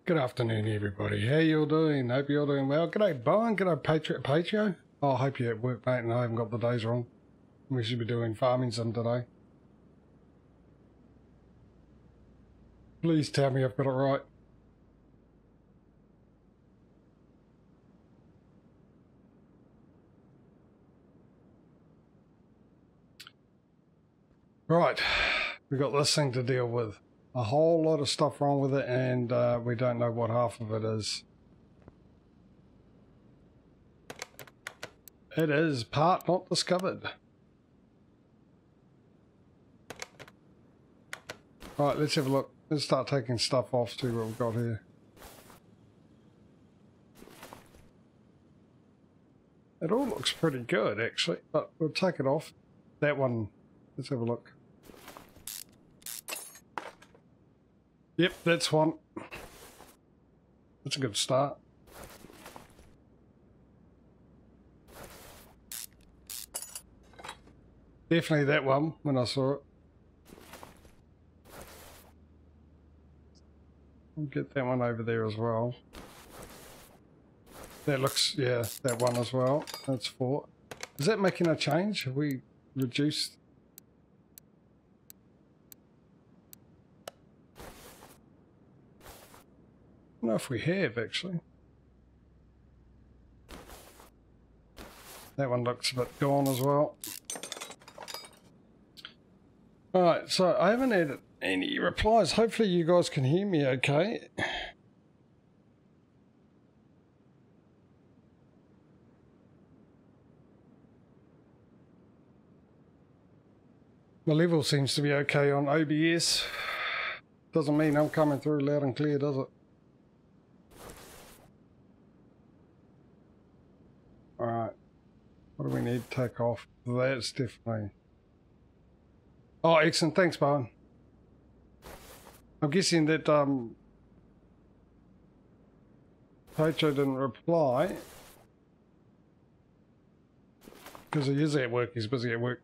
Good afternoon, everybody. How you all doing? Hope you're all doing well. G'day, Bowen. G'day, Patrio. Oh, I hope you're at work, mate, and I haven't got the days wrong. We should be doing farming some today. Please tell me I've got it right. Right, we got this thing to deal with. A whole lot of stuff wrong with it, and we don't know what half of it is. It is part not discovered. Right, let's have a look. Let's start taking stuff off, see what we've got here. It all looks pretty good, actually, but we'll take it off. That one, let's have a look. Yep, that's one. That's a good start. Definitely that one when I saw it. I'll get that one over there as well. That looks, yeah, that one as well. That's 4. Is that making a change? Have we reduced? I don't know if we have, actually. That one looks a bit gone as well. Alright, so I haven't had any replies. Hopefully you guys can hear me okay. My level seems to be okay on OBS. Doesn't mean I'm coming through loud and clear, does it? Alright. What do we need to take off? That's definitely... Oh, excellent. Thanks, Bowen. I'm guessing that Pocho didn't reply because he is at work. He's busy at work.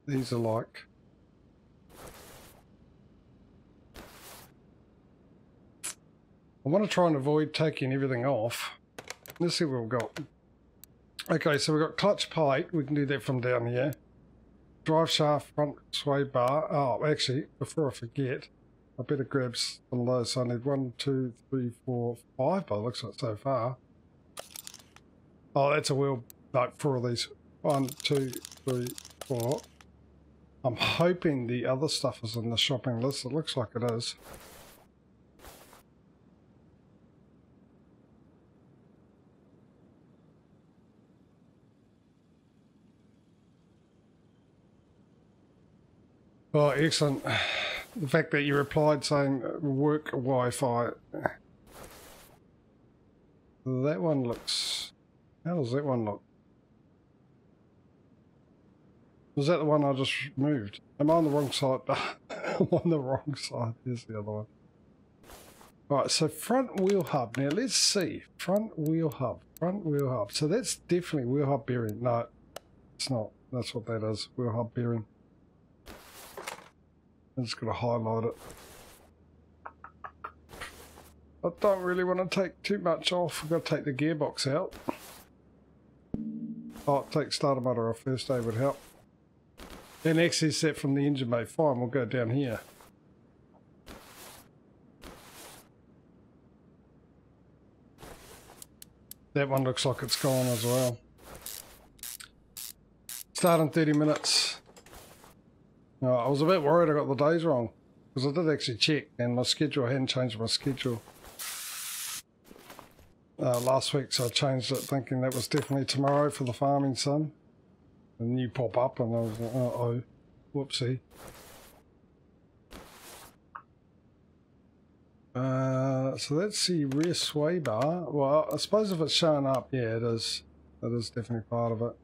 These are like... I want to try and avoid taking everything off. Let's see what we've got. Okay, so we've got clutch pipe. We can do that from down here. Drive shaft, front sway bar. Oh, actually, before I forget, I better grab some of those. So I need 1, 2, 3, 4, 5 by the looks of it so far. Oh, that's a wheel. No, 4 of these. 1, 2, 3, 4. I'm hoping the other stuff is in the shopping list. It looks like it is. Oh, excellent. The fact that you replied saying work Wi-Fi. That one looks... How does that one look? Was that the one I just moved? Am I on the wrong side? I'm on the wrong side. Here's the other one. Right, so front wheel hub. Now let's see. Front wheel hub. Front wheel hub. So that's definitely wheel hub bearing. No, it's not. That's what that is. Wheel hub bearing. I'm just going to highlight it. I don't really want to take too much off. I've got to take the gearbox out. Oh, take starter motor off first aid would help. And access that from the engine bay. Fine, we'll go down here. That one looks like it's gone as well. Start in 30 minutes. I was a bit worried I got the days wrong, because I did actually check, and my schedule, I hadn't changed my schedule last week, so I changed it thinking that was definitely tomorrow for the farming sim. And you pop up, and I was like, uh-oh, whoopsie. So that's the rear sway bar. Well, I suppose if it's showing up, yeah, it is. It is definitely part of it.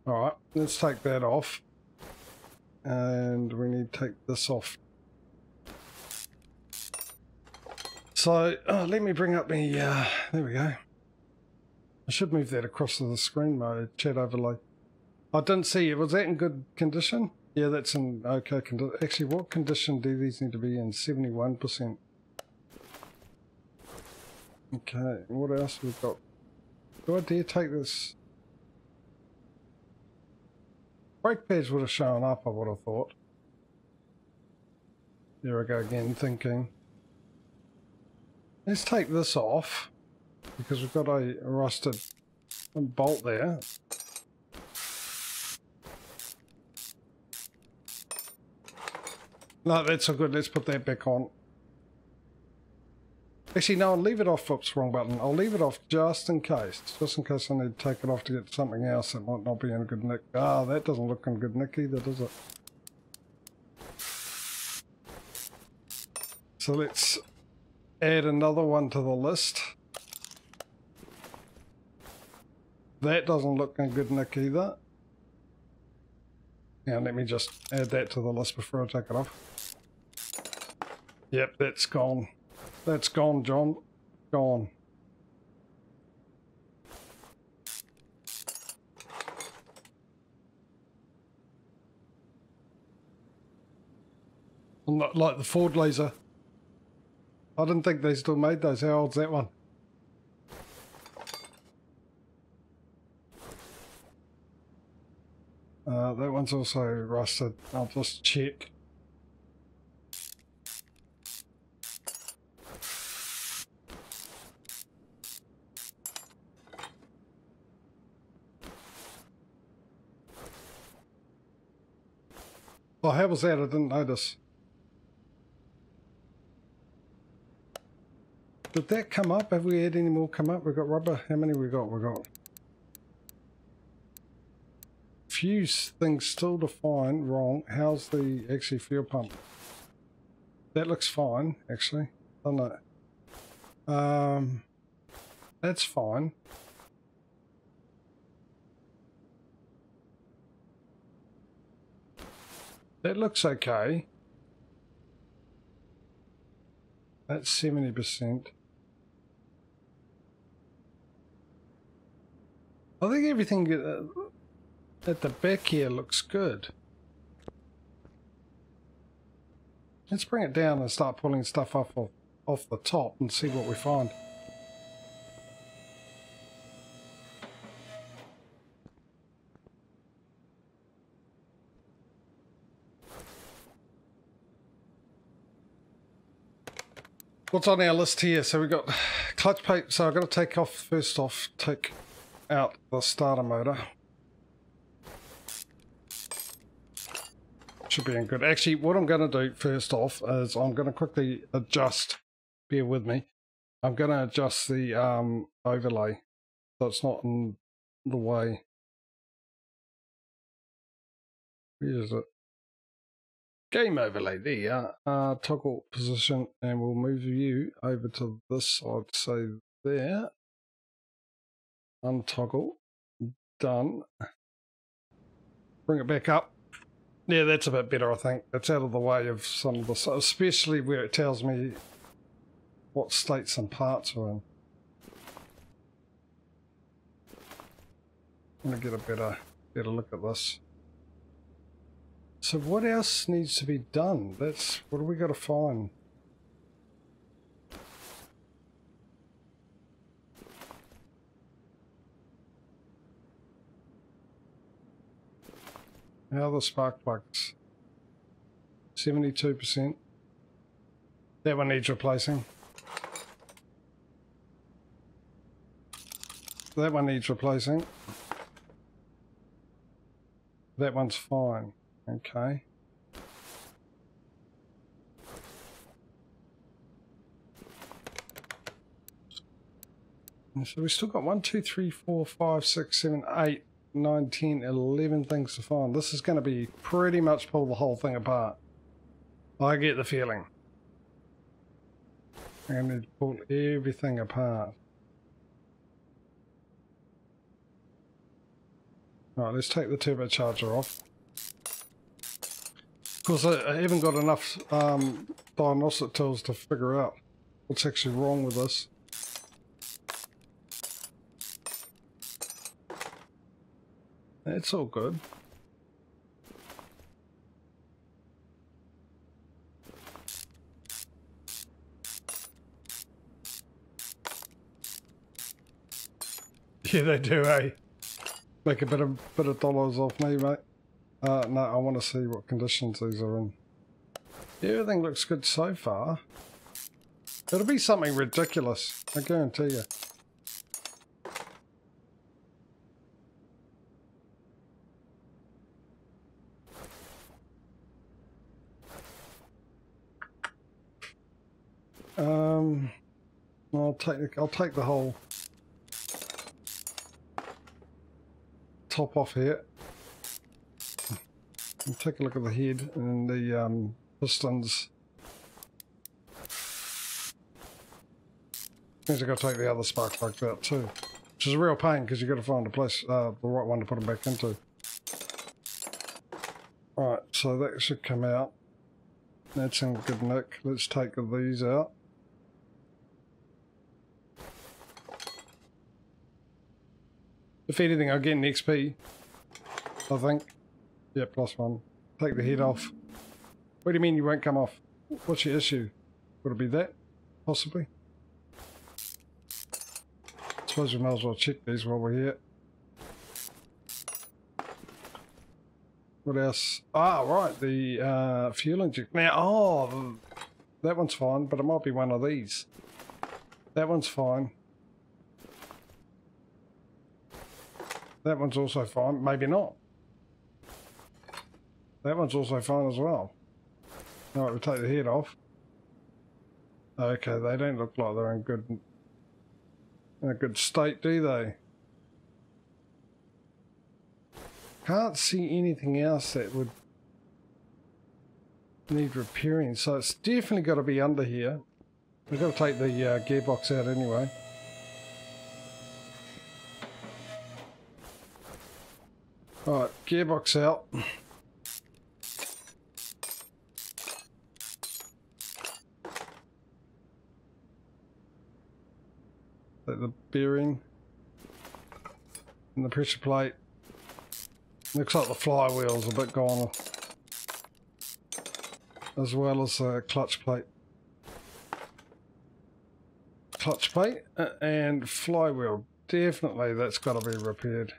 Alright, let's take that off. And we need to take this off. So let me bring up me, there we go. I should move that across to the screen mode, chat overlay. I didn't see it. Was that in good condition? Yeah, that's in okay condition. Actually, what condition do these need to be in? 71%. Okay, what else we've got? Do I dare take this? Brake pads would have shown up, I would have thought. There I go again, thinking. Let's take this off, because we've got a rusted bolt there. No, that's so good. Let's put that back on. Actually, no, I'll leave it off. Oops, wrong button. I'll leave it off just in case. Just in case I need to take it off to get something else that might not be in good nick. Ah, that doesn't look in good nick either, does it? So let's add another one to the list. That doesn't look in good nick either. Now let me just add that to the list before I take it off. Yep, that's gone. That's gone, John. Gone. Not like the Ford Laser. I didn't think they still made those. How old's that one? That one's also rusted. I'll just check. Oh, how was that? I didn't notice. Did that come up? Have we had any more come up? We've got rubber. How many we got? We got few things still to find wrong. How's the actually fuel pump? That looks fine, actually. Doesn't it? That's fine. That looks okay. That's 70%. I think everything at the back here looks good. Let's bring it down and start pulling stuff off the top and see what we find. What's on our list here? So we've got clutch plate. So I've got to take out the starter motor. Should be in good. Actually, what I'm going to do first off is I'm going to quickly adjust. Bear with me. I'm going to adjust the overlay so it's not in the way. Where is it? Game overlay, there you are. Toggle position, and we'll move you over to this side, so there. Untoggle. Done. Bring it back up. Yeah, that's a bit better, I think. It's out of the way of some of the, especially where it tells me what state some parts are in. I'm going to get a better look at this. So what else needs to be done? What do we got to find? How are the spark plugs? 72%. That one needs replacing. That one needs replacing. That one's fine. Okay. And so we've still got 1, 2, 3, 4, 5, 6, 7, 8, 9, 10, 11 things to find. This is going to be pretty much pull the whole thing apart. I get the feeling. I'm going to pull everything apart. Right, let's take the turbocharger off. Of course, I haven't got enough diagnostic tools to figure out what's actually wrong with this. It's all good. Yeah, they do, eh? Make a bit of dollars off me, mate. No, I want to see what conditions these are in. Yeah, everything looks good so far. It'll be something ridiculous, I guarantee you. I'll take the whole top off here. And take a look at the head and the pistons. Means I've got to take the other spark plugs out too, which is a real pain because you've got to find a place, the right one to put them back into. Alright, so that should come out. That's in good nick. Let's take these out. If anything, I'll get an XP, I think. Yeah, +1. Take the head off. What do you mean you won't come off? What's your issue? Would it be that? Possibly? I suppose we might as well check these while we're here. What else? Ah, right, the fuel injector. Now, that one's fine, but it might be one of these. That one's fine. That one's also fine. Maybe not. That one's also fine as well. Alright, we'll take the head off. Okay, they don't look like they're in a good state, do they? Can't see anything else that would need repairing, so it's definitely got to be under here. We've got to take the gearbox out anyway. Alright, gearbox out. Take the bearing and the pressure plate. Looks like the flywheel's a bit gone, as well as the clutch plate. Clutch plate and flywheel, definitely that's got to be repaired.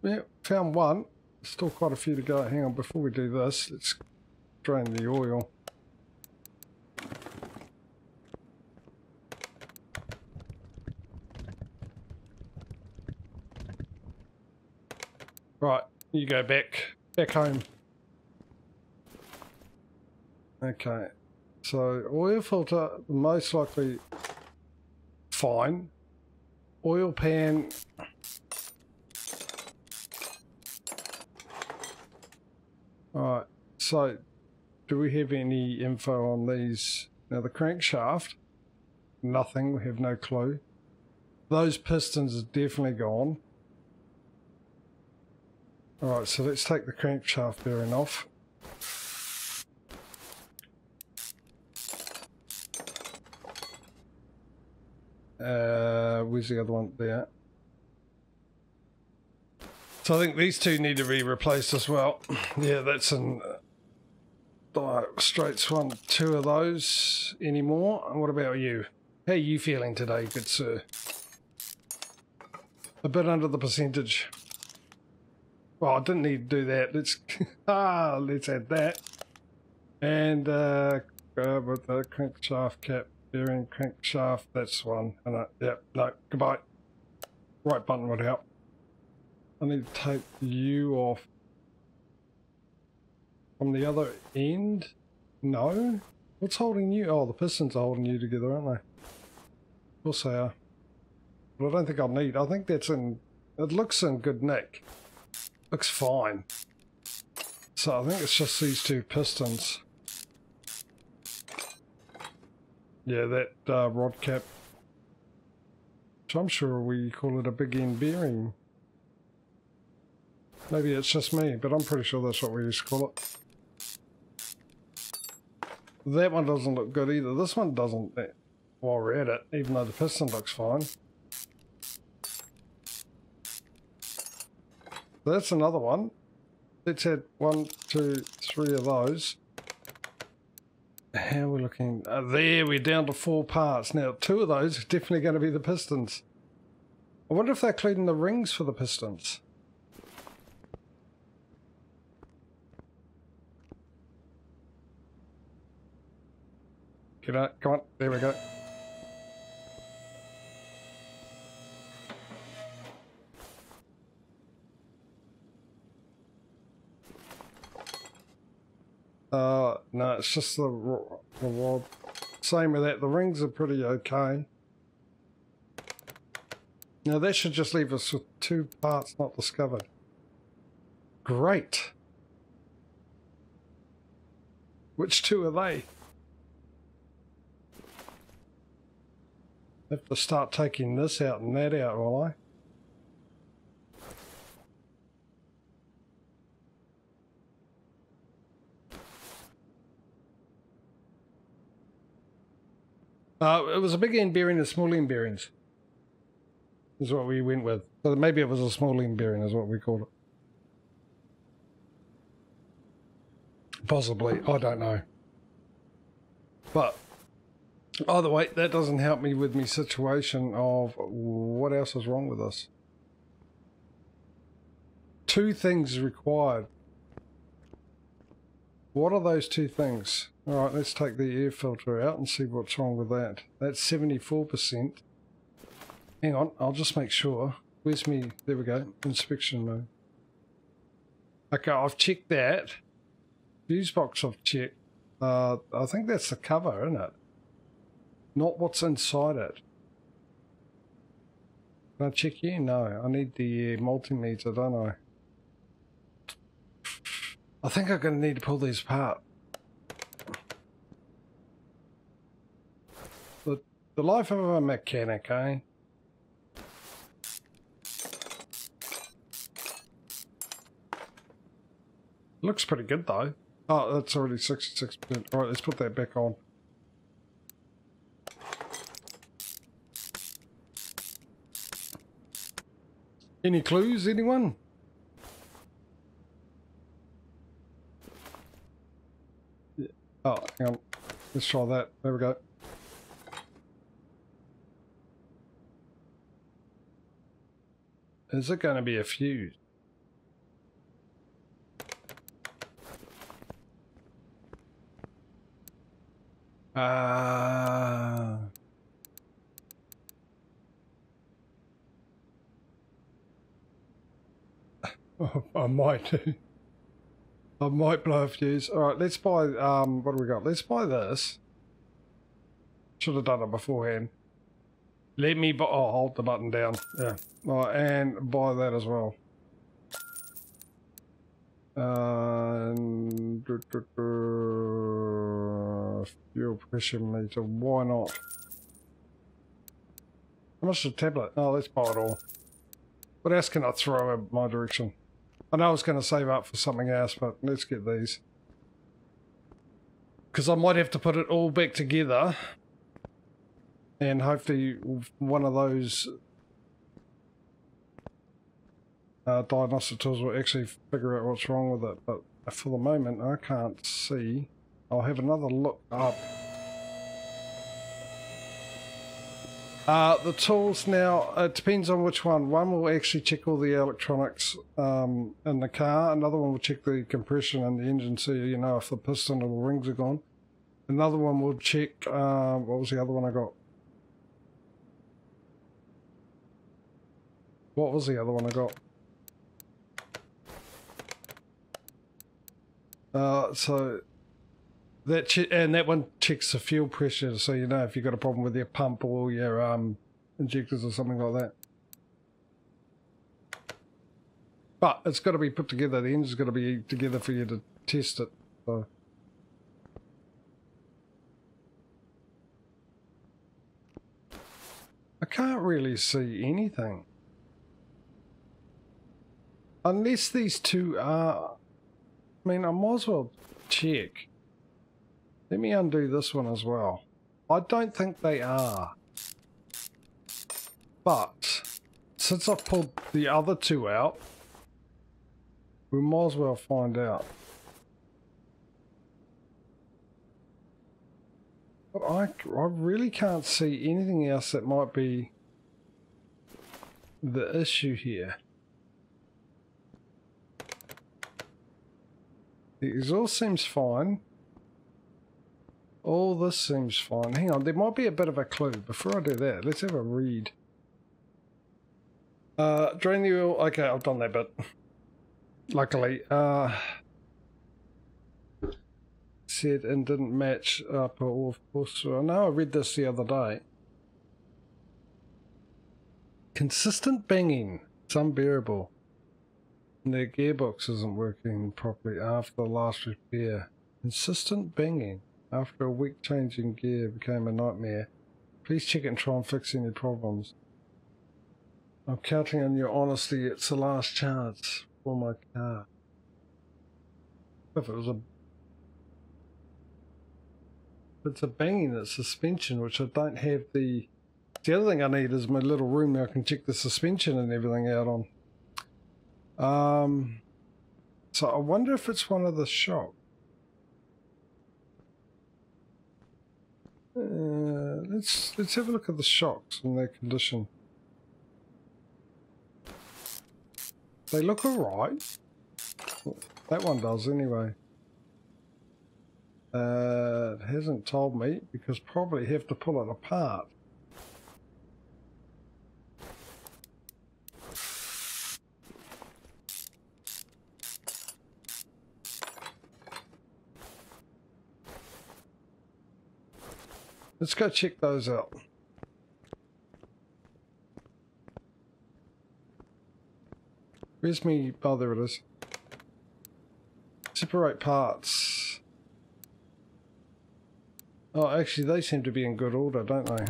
Yeah, found one. Still quite a few to go. Hang on, before we do this, let's drain the oil. Right, you go back home. Okay, so oil filter most likely fine. Oil pan. Alright, so do we have any info on these? Now the crankshaft, nothing, we have no clue. Those pistons are definitely gone. Alright, so let's take the crankshaft bearing off. Where's the other one? There. So I think these two need to be replaced as well. Yeah, that's in straights 1, 2 of those anymore. And what about you? How are you feeling today, good sir? A bit under the percentage. Well, I didn't need to do that. Let's let's add that. And with the crankshaft cap, bearing crankshaft, that's one. And yep, no, goodbye. Right button would help. I need to take you off from the other end. No? What's holding you? Oh, the pistons are holding you together, aren't they? Of course they are. But I don't think I'll need. I think that's in. It looks in good nick. Looks fine. So I think it's just these two pistons. Yeah, that rod cap. Which I'm sure we call it a big end bearing. Maybe it's just me, but I'm pretty sure that's what we used to call it. That one doesn't look good either. This one doesn't, while we're at it, even though the piston looks fine. That's another one. Let's add 1, 2, 3 of those. How are we looking? There, we're down to 4 parts. Now, 2 of those are definitely going to be the pistons. I wonder if they're cleaning the rings for the pistons. Get out, come on, there we go. No, it's just the rod. Same with that, the rings are pretty okay. Now that should just leave us with 2 parts not discovered. Great. Which 2 are they? I have to start taking this out and that out, will I? It was a big end bearing and small end bearings. Is what we went with. So maybe it was a small end bearing is what we called it. Possibly, I don't know. But either way, that doesn't help me with my situation of what else is wrong with us. 2 things required. What are those 2 things? Alright, let's take the air filter out and see what's wrong with that. That's 74%. Hang on, I'll just make sure. Where's me? There we go. Inspection mode. Okay, I've checked that. Fuse box I've checked. I think that's the cover, isn't it? Not what's inside it. Can I check here? No, I need the multimeter, don't I? I think I'm going to need to pull these apart. The life of a mechanic, eh? Looks pretty good though. Oh, that's already 66%. Alright, let's put that back on. Any clues, anyone? Yeah. Oh, hang on. Let's try that. There we go. Is it going to be a fuse? I might do. I might blow a fuse. Alright, let's buy, what do we got? Let's buy this. Should have done it beforehand. Let me buy, oh, hold the button down. Yeah. Right, and buy that as well. Fuel pressure meter, why not? How much is a tablet? Oh, let's buy it all. What else can I throw in my direction? I know I was going to save up for something else, but let's get these. Because I might have to put it all back together. And hopefully one of those diagnostic tools will actually figure out what's wrong with it. But for the moment, I can't see. I'll have another look up. The tools now, it depends on which one. One will actually check all the electronics in the car. Another one will check the compression and the engine, so you know if the piston or the rings are gone. Another one will check, what was the other one I got? What was the other one I got? So that and that one checks the fuel pressure, so you know if you've got a problem with your pump or your injectors or something like that. But it's got to be put together. The engine's got to be together for you to test it. So. I can't really see anything. Unless these two are... I mean, I might as well check. Let me undo this one as well. I don't think they are. But, since I've pulled the other two out, we might as well find out. But I really can't see anything else that might be the issue here. The exhaust seems fine. All this seems fine. Hang on, there might be a bit of a clue. Before I do that, let's have a read. Drain the oil. Okay, I've done that bit. Luckily. Said and didn't match up, of course. I know I read this the other day. Consistent banging. It's unbearable. And their gearbox isn't working properly after the last repair. Consistent banging after a week changing gear became a nightmare. Please check it and try and fix any problems. I'm counting on your honesty. It's the last chance for my car. If it was it's a banging, it's suspension, which I don't have the... The other thing I need is my little room where I can check the suspension and everything out on. So I wonder if it's one of the shocks. Let's have a look at the shocks and their condition. They look alright. That one does anyway. It hasn't told me because probably have to pull it apart. Let's go check those out. Where's me? Oh, there it is. Separate parts. Oh, actually, they seem to be in good order, don't they?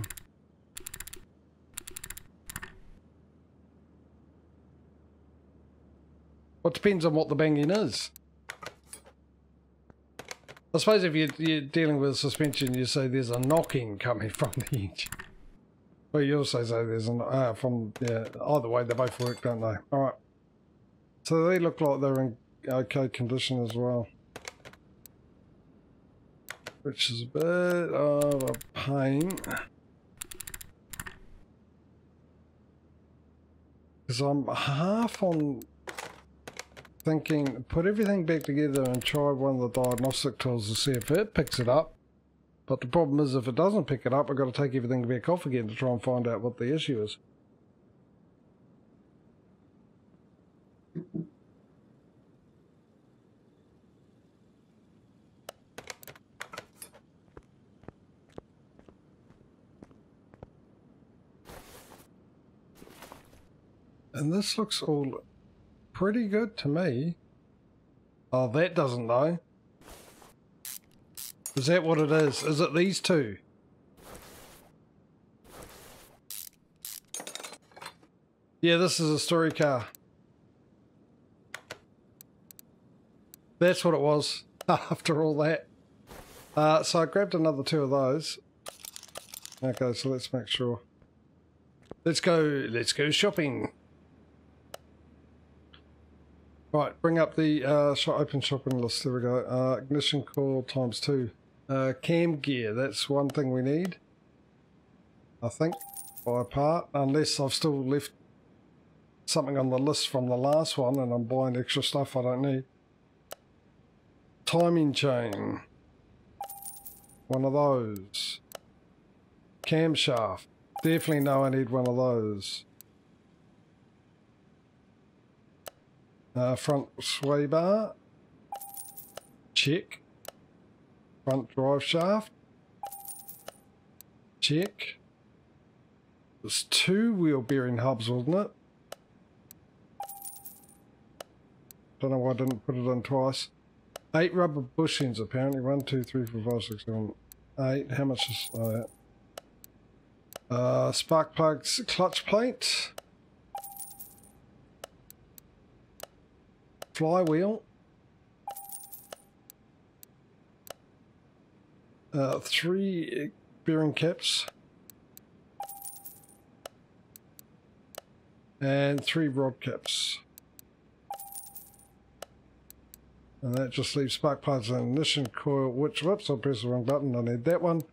Well, it depends on what the banging is. I suppose if you're dealing with suspension, you say there's a knocking coming from the edge. Well, you also say there's a from, yeah, either way, they both work, don't they? Alright. So they look like they're in okay condition as well. Which is a bit of a pain. Because I'm half on thinking, put everything back together and try one of the diagnostic tools to see if it picks it up. But the problem is if it doesn't pick it up, I've got to take everything back off again to try and find out what the issue is. And this looks all pretty good to me. Oh, that doesn't know. Is that what it is? Is it these two? Yeah, this is a story car. That's what it was after all that. So I grabbed another two of those. Okay, so let's make sure. Let's go shopping. Right, bring up the open shopping list. There we go. Ignition coil ×2. Cam gear, that's one thing we need. I think, by part, unless I've still left something on the list from the last one and I'm buying extra stuff I don't need. Timing chain. One of those. Camshaft. Definitely know I need one of those. Front sway bar. Check. Front drive shaft. Check. There's 2 wheel bearing hubs, wasn't it? Don't know why I didn't put it in twice. 8 rubber bushings apparently. 1, 2, 3, 4, 5, 6, 7, 8. How much is that? Spark plugs, clutch plate. flywheel. 3 bearing caps. And 3 rod caps. And that just leaves spark plugs and ignition coil, which, whoops, I pressed the wrong button, I need that one.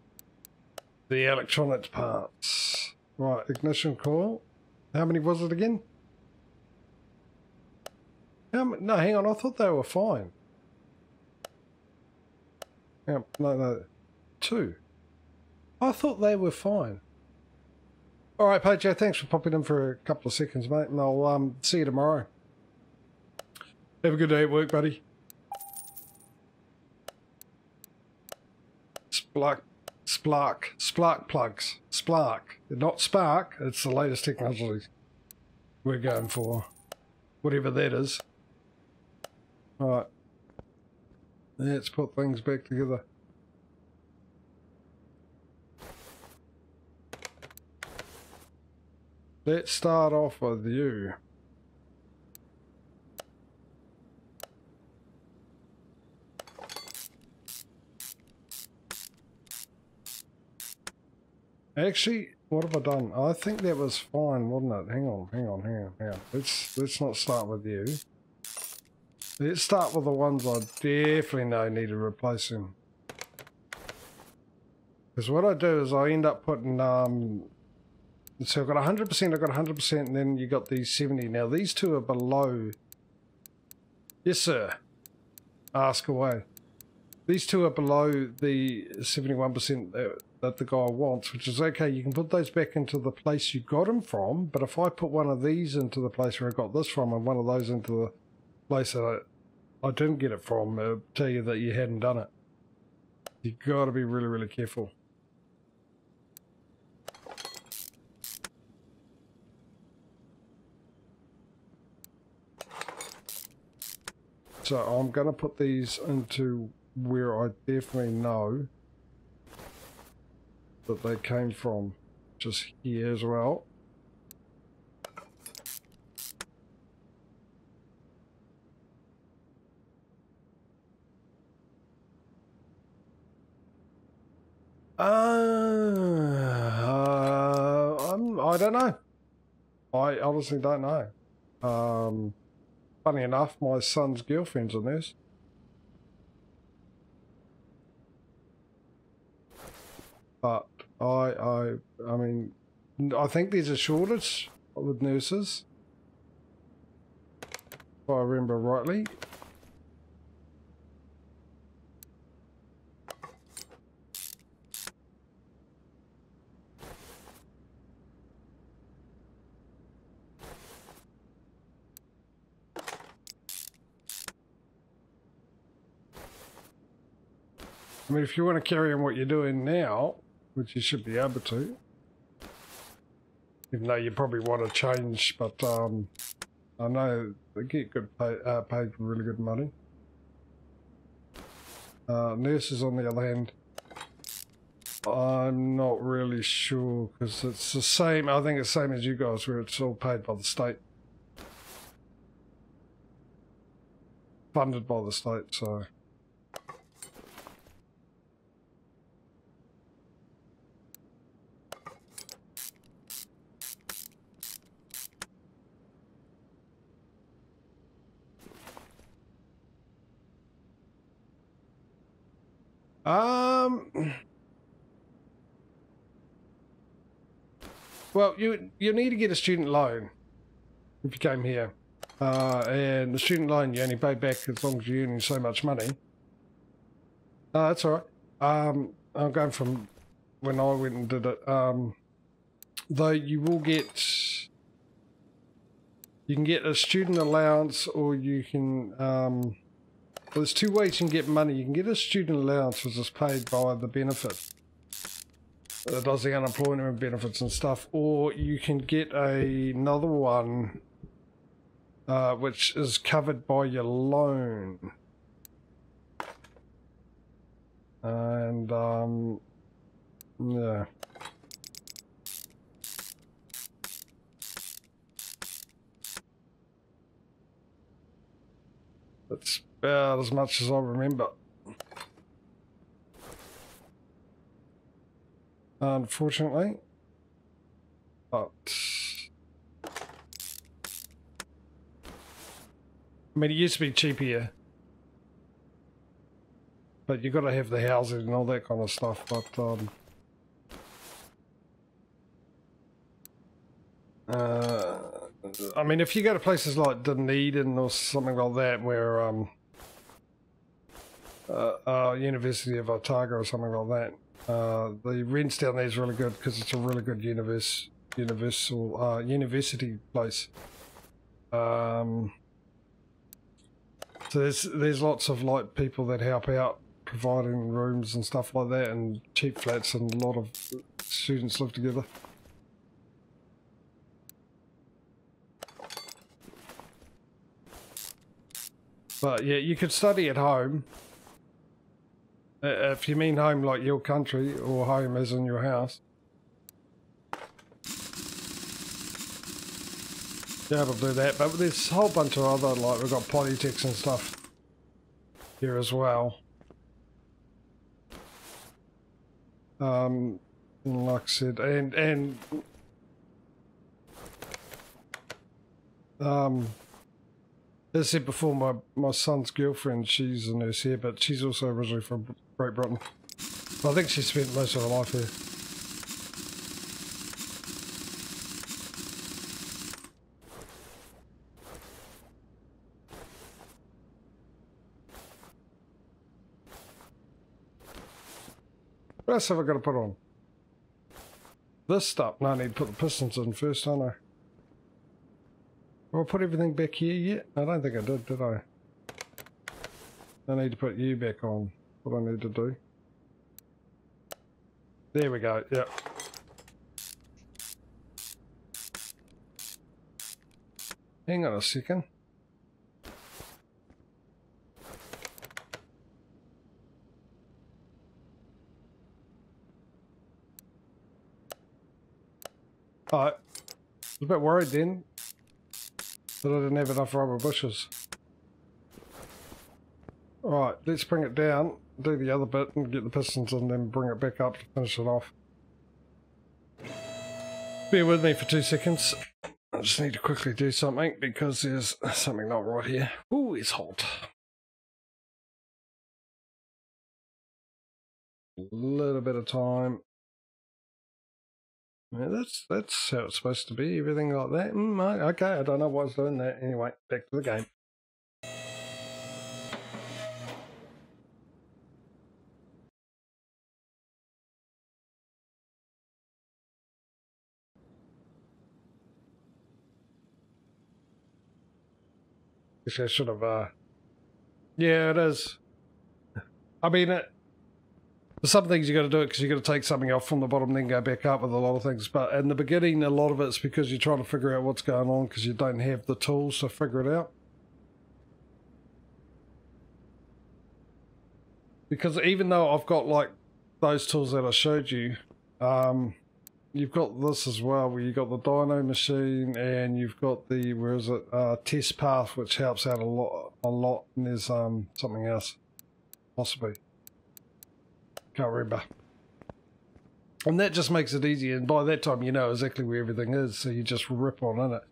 The electronics parts. Right, ignition coil. How many was it again? No, hang on, I thought they were fine. No, 2. I thought they were fine. Alright, Pajo, thanks for popping in for a couple of seconds, mate, and I'll see you tomorrow. Have a good day at work, buddy. Spark plugs. Spark. Not spark, it's the latest technology we're going for. Whatever that is. Alright. Let's put things back together. Let's start off with you. Actually, what have I done? I think that was fine, wasn't it? Hang on. Let's not start with you. Let's start with the ones I definitely know need replacing. Because what I do is I end up putting, so I've got 100%, and then you got these 70. Now these 2 are below. Yes, sir. Ask away. These 2 are below the 71% that the guy wants, which is okay. You can put those back into the place you got them from, but if I put one of these into the place where I got this from and one of those into the place that I didn't get it from, it'll tell you that you hadn't done it. You've got to be really, really careful. So I'm going to put these into where I definitely know that they came from, just here as well. I don't know. I honestly don't know. Funny enough, my son's girlfriend's in this. But I mean, I think there's a shortage with nurses, if I remember rightly. I mean, if you want to carry on what you're doing now, which you should be able to, even though you probably want to change, but I know they get good paid for really good money. Nurses, on the other hand, I'm not really sure, because it's the same, I think it's the same as you guys, where it's all paid by the state. Funded by the state, so... Well, you need to get a student loan if you came here, and the student loan you only pay back as long as you're earning so much money. That's all right. I'm going from when I went and did it. Though you will get, you can get a student allowance, or you can. Well, there's 2 ways you can get money. You can get a student allowance, which is paid by the benefit. That does the unemployment benefits and stuff, or you can get another one which is covered by your loan. And yeah. That's about as much as I remember. Unfortunately. But I mean, it used to be cheap here. But you got to have the housing and all that kind of stuff. But I mean, if you go to places like Dunedin or something like that, where University of Otago or something like that, the rents down there is really good because it's a really good university place. So there's lots of like people that help out providing rooms and stuff like that, and cheap flats, and a lot of students live together. But yeah, you could study at home. If you mean home like your country, or home as in your house. You're able to do that, but there's a whole bunch of other, like we've got polytechs and stuff here as well. Like I said, and as I said before, my son's girlfriend, she's a nurse here, but she's also originally from Great Britain. I think she spent most of her life here. What else have I got to put on? This stuff. No, I need to put the pistons in first, don't I? Well, I put everything back here yet? I don't think I did I? I need to put you back on. What I need to do. There we go, yeah. Hang on a second. Alright. I was a bit worried then that I didn't have enough rubber bushes. Alright, let's bring it down, do the other bit and get the pistons and then bring it back up to finish it off. Bear with me for 2 seconds. I just need to quickly do something because there's something not right here. Ooh, it's hot. A little bit of time. Yeah, that's how it's supposed to be, everything like that. Okay, I don't know why I was doing that. Anyway, back to the game. Actually, I should have, yeah, it is. I mean, for some things you got to do it because you got to take something off from the bottom, then go back up with a lot of things. But in the beginning, a lot of it's because you're trying to figure out what's going on because you don't have the tools to figure it out. Because even though I've got like those tools that I showed you, you've got this as well, where you've got the dyno machine and you've got the, where is it, test path, which helps out a lot, and there's something else, possibly. Can't remember. And that just makes it easy, and by that time you know exactly where everything is, so you just rip on in it.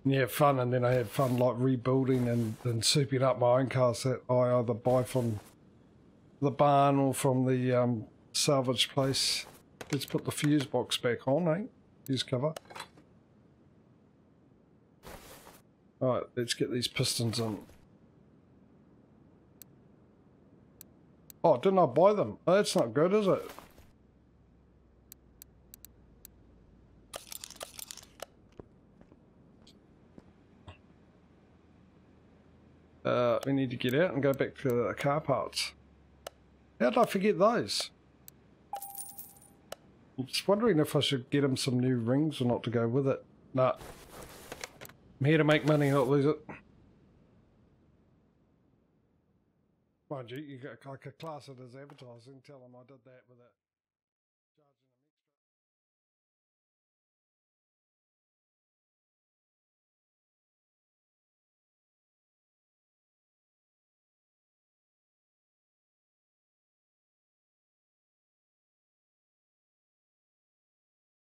And you have fun, and then I have fun like rebuilding and souping up my own cars that I either buy from the barn or from the salvage place. Let's put the fuse box back on, eh? Fuse cover. Alright, let's get these pistons in. Oh, didn't I buy them? Oh, that's not good, is it? We need to get out and go back to the car parts. How did I forget those? I'm just wondering if I should get him some new rings or not to go with it. Nah. I'm here to make money, not lose it. Mind you, I could class it as advertising, tell them I did that with it.